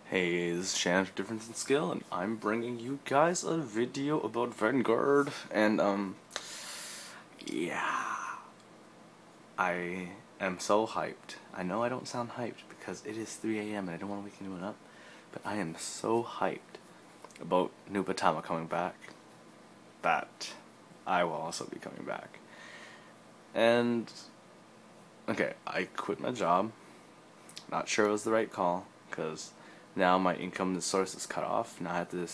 Hey, this is Shannon for Difference in Skill, and I'm bringing you guys a video about Vanguard, and, yeah, I am so hyped. I know I don't sound hyped because it is 3 a.m. and I don't want to wake anyone up, but I am so hyped about Nubatama coming back that I will also be coming back. And, okay, I quit my job. Not sure it was the right call, because now my income source is cut off. Now I have to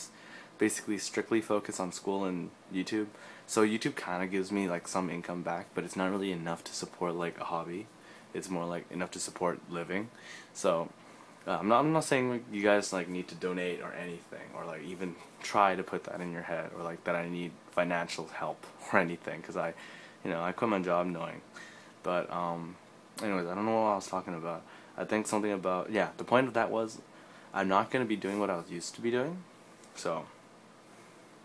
basically strictly focus on school and YouTube. So YouTube kind of gives me like some income back, but it's not really enough to support like a hobby. It's more like enough to support living. So I'm not saying like, you guys like need to donate or anything, or like even try to put that in your head, or like that I need financial help or anything, because I quit my job knowing. But anyways, I don't know what I was talking about. I think something about, yeah, the point of that was I'm not going to be doing what I was used to be doing, so,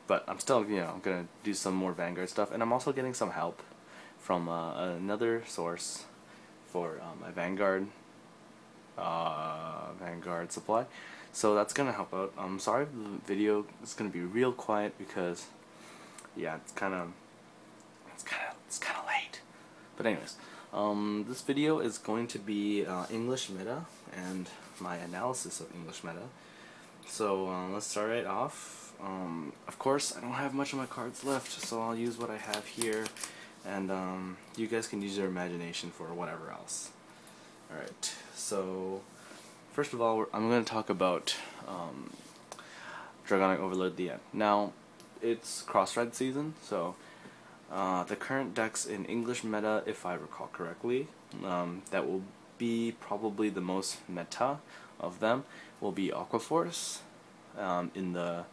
but I'm still, going to do some more Vanguard stuff, and I'm also getting some help from another source for my Vanguard supply, so that's going to help out. I'm sorry if the video is going to be real quiet because, yeah, it's kind of late, but anyways. This video is going to be English meta and my analysis of English meta. So let's start right off. Of course, I don't have much of my cards left, so I'll use what I have here, and you guys can use your imagination for whatever else. Alright, so first of all, I'm going to talk about Dragonic Overlord at the end. Now, it's cross-red season, so the current decks in English meta, if I recall correctly, that will be probably the most meta of them, will be Aquaforce in the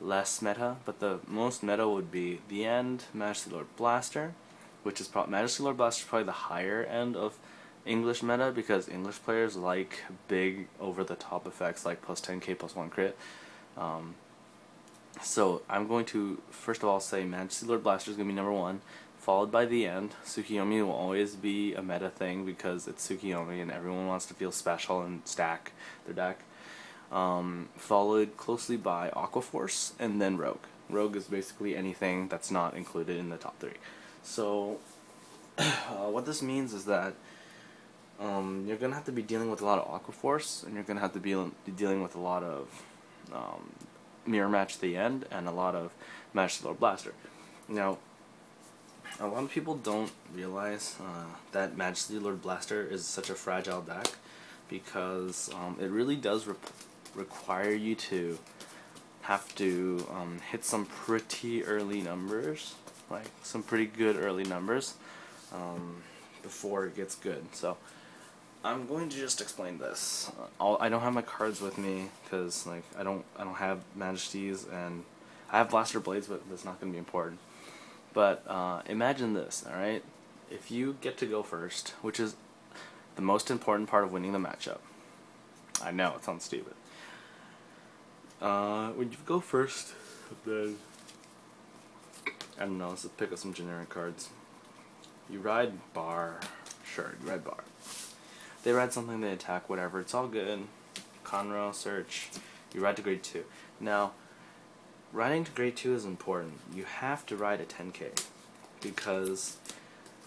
less meta, but the most meta would be the end, Majesty Lord Blaster, which is Majesty Lord Blaster is probably the higher end of English meta, because English players like big over-the-top effects like plus 10k plus 1 crit. So I'm going to first of all say Majesty Lord Blaster is going to be number 1, followed by the end. Tsukiyomi will always be a meta thing because it's Tsukiyomi and everyone wants to feel special and stack their deck. Followed closely by Aquaforce and then Rogue. Rogue is basically anything that's not included in the top 3. So what this means is that you're going to have to be dealing with a lot of Aquaforce, and you're going to have to be dealing with a lot of Mirror Match at the end, and a lot of Majesty Lord Blaster. Now, a lot of people don't realize that Majesty Lord Blaster is such a fragile deck, because it really does require you to have to hit some pretty early numbers, like some pretty good early numbers, before it gets good. So I'm going to just explain this. I don't have my cards with me because like I don't have Majesties, and I have Blaster Blades, but that's not going to be important. But imagine this, all right? If you get to go first, which is the most important part of winning the matchup. I know it sounds stupid. When you go first, then I don't know. Let's just pick up some generic cards. You ride Bar. Sure, you ride Bar. They ride something, they attack, whatever, it's all good. Conroe, search, you ride to grade 2. Now, riding to grade 2 is important. You have to ride a 10k, because,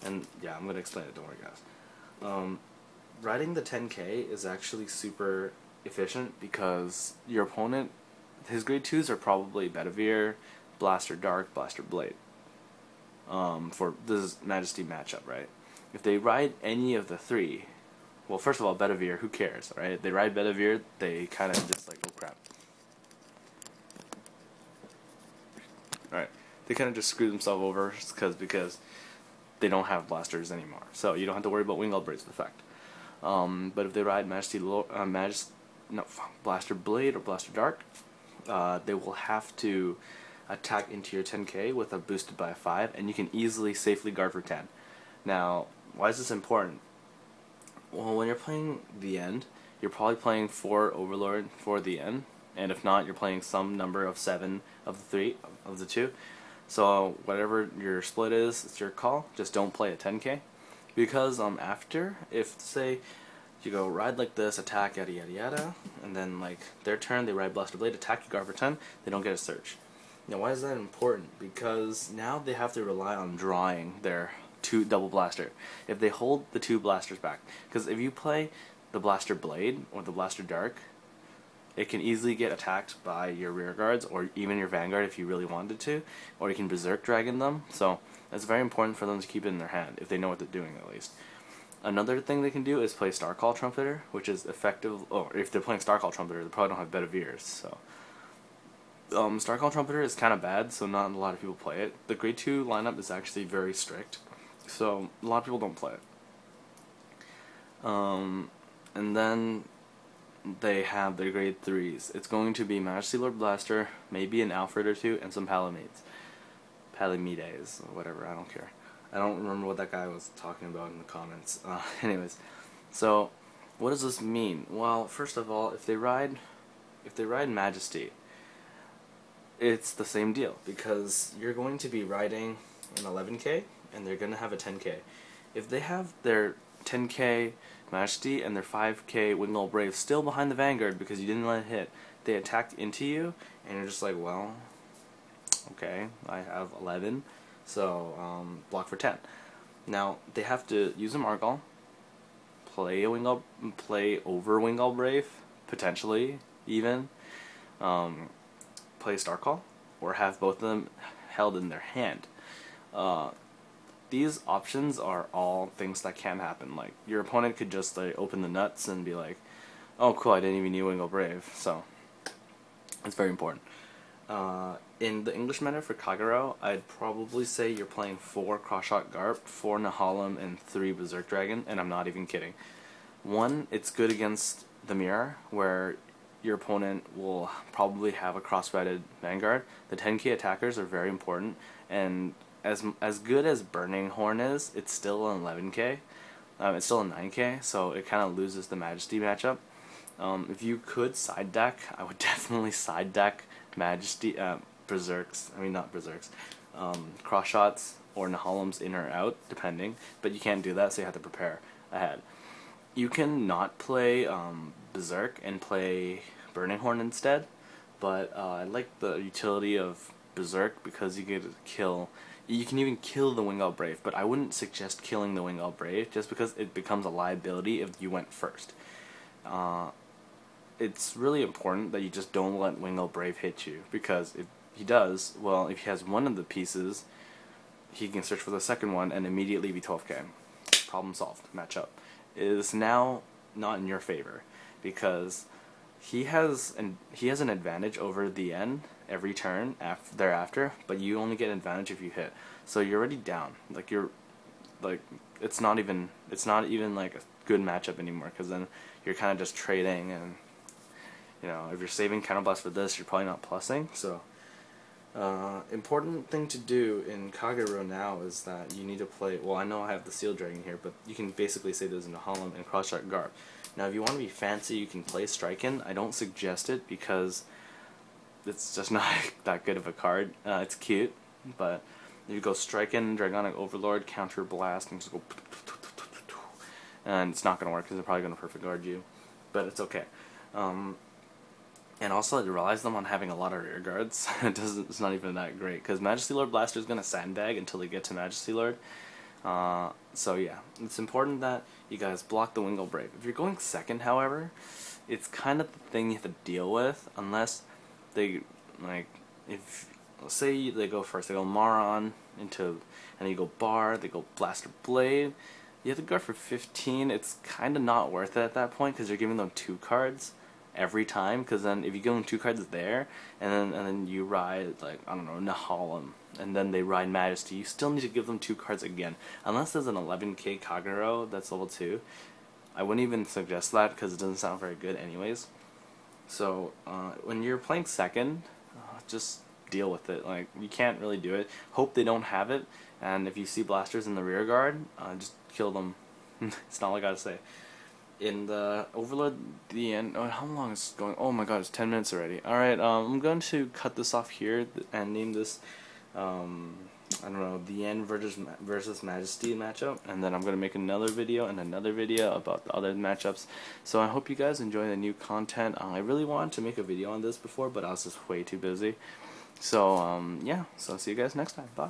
and yeah, I'm going to explain it, don't worry guys. Riding the 10k is actually super efficient, because your opponent, his grade 2s are probably Bedivere, Blaster Dark, Blaster Blade. For this Majesty matchup, right? If they ride any of the 3, well, first of all, Bedivere, who cares, right? They ride Bedivere, they kind of just like, oh crap. Alright, they kind of just screw themselves over because they don't have blasters anymore. So you don't have to worry about Wingald Brace's effect. But if they ride Blaster Blade or Blaster Dark, they will have to attack into your 10k with a boosted by a 5, and you can easily, safely guard for 10. Now, why is this important? Well, when you're playing the end, you're probably playing 4 Overlord for the end, and if not, you're playing some number of 7 of the 2. So whatever your split is, it's your call. Just don't play a 10k, because after, if say You go ride like this, attack, yada yada yada, and then like their turn, they ride Blaster Blade, attack you, guard for 10, they don't get a search. Now why is that important? Because now they have to rely on drawing their two double blaster. If they hold the two blasters back, because if you play the Blaster Blade or the Blaster Dark, it can easily get attacked by your rear guards or even your Vanguard if you really wanted to, or you can Berserk Dragon them. So it's very important for them to keep it in their hand if they know what they're doing at least. Another thing they can do is play Starcall Trumpeter, which is effective. Oh, if they're playing Starcall Trumpeter, they probably don't have Bedivere. So Starcall Trumpeter is kind of bad, so not a lot of people play it. The grade 2 lineup is actually very strict, so a lot of people don't play it. And then they have their grade 3s. It's going to be Majesty Lord Blaster, maybe an Alfred or two, and some Palamides. Palamides, or whatever, I don't care. I don't remember what that guy was talking about in the comments. Anyways, so what does this mean? Well, first of all, if they ride Majesty, it's the same deal, because you're going to be riding an 11k and they're going to have a 10k. If they have their 10k Majesty and their 5k Wingall Brave still behind the Vanguard because you didn't let it hit, they attacked into you and you're just like, well, okay, I have 11, so block for 10. Now they have to use a Margall, play over Wingall Brave, potentially even, play Starcall, or have both of them held in their hand. These options are all things that can happen. Like, your opponent could just like open the nuts and be like, oh cool, I didn't even need Wingall Brave. So it's very important. In the English meta for Kagero, I'd probably say you're playing 4 Crossshot Garp, 4 Nahalem, and 3 Berserk Dragon, and I'm not even kidding. 1, it's good against the mirror, where your opponent will probably have a cross-sided Vanguard. The 10k attackers are very important, and as good as Burning Horn is, it's still an 11k. It's still a 9k, so it kind of loses the Majesty matchup. If you could side deck, I would definitely side deck Majesty, Berserks, I mean not Berserks, cross shots or Nahalems in or out, depending, but you can't do that, so you have to prepare ahead. You can not play Berserk and play Burning Horn instead, but I like the utility of Berserk because you get to kill. You can even kill the Wingall Brave, but I wouldn't suggest killing the Wingall Brave just because it becomes a liability if you went first. It's really important that you just don't let Wingall Brave hit you, because if he does, well, if he has one of the pieces, he can search for the second one and immediately be 12k. Problem solved. Matchup is now not in your favor, because he has an advantage over the end every turn thereafter, but you only get advantage if you hit. So you're already down. Like, it's not even like a good matchup anymore, because then you're kind of just trading, and you know, if you're saving counterblast for this, you're probably not plussing. So important thing to do in Kagero now is that you need to play, well, I know I have the Seal Dragon here, but you can basically say there's a Nahalem and Crossshot Garp. Now if you want to be fancy, you can play Striken. I don't suggest it because it's just not that good of a card. It's cute, but if you go Striken, Dragonic Overlord, Counter Blast, and just go, and it's not going to work because they're probably going to perfect guard you, but it's okay. And also, it relies them on having a lot of rear guards. It's not even that great, because Majesty Lord Blaster is going to sandbag until they get to Majesty Lord. So yeah, it's important that you guys block the Wingall Brave. If you're going second, however, it's kind of the thing you have to deal with, unless they, like, if, let's say they go first, they go Maron into, and you go Bar, they go Blaster Blade, you have to guard for 15, it's kind of not worth it at that point, because you're giving them 2 cards every time, because then if you give them 2 cards there, and then you ride, like, I don't know, Nahalem, and then they ride Majesty, you still need to give them 2 cards again. Unless there's an 11k Kagero that's level 2, I wouldn't even suggest that, because it doesn't sound very good anyways. So when you're playing second, just deal with it. Like, you can't really do it. Hope they don't have it, and if you see blasters in the rear guard, just kill them. It's not all I gotta say. In the Overlord, the end. Oh, how long is it going? Oh my god, it's 10 minutes already. Alright, I'm going to cut this off here and name this I don't know, the end versus Majesty matchup, and then I'm gonna make another video and another video about the other matchups. So I hope you guys enjoy the new content. I really wanted to make a video on this before, but I was just way too busy. So yeah, so I'll see you guys next time. Bye.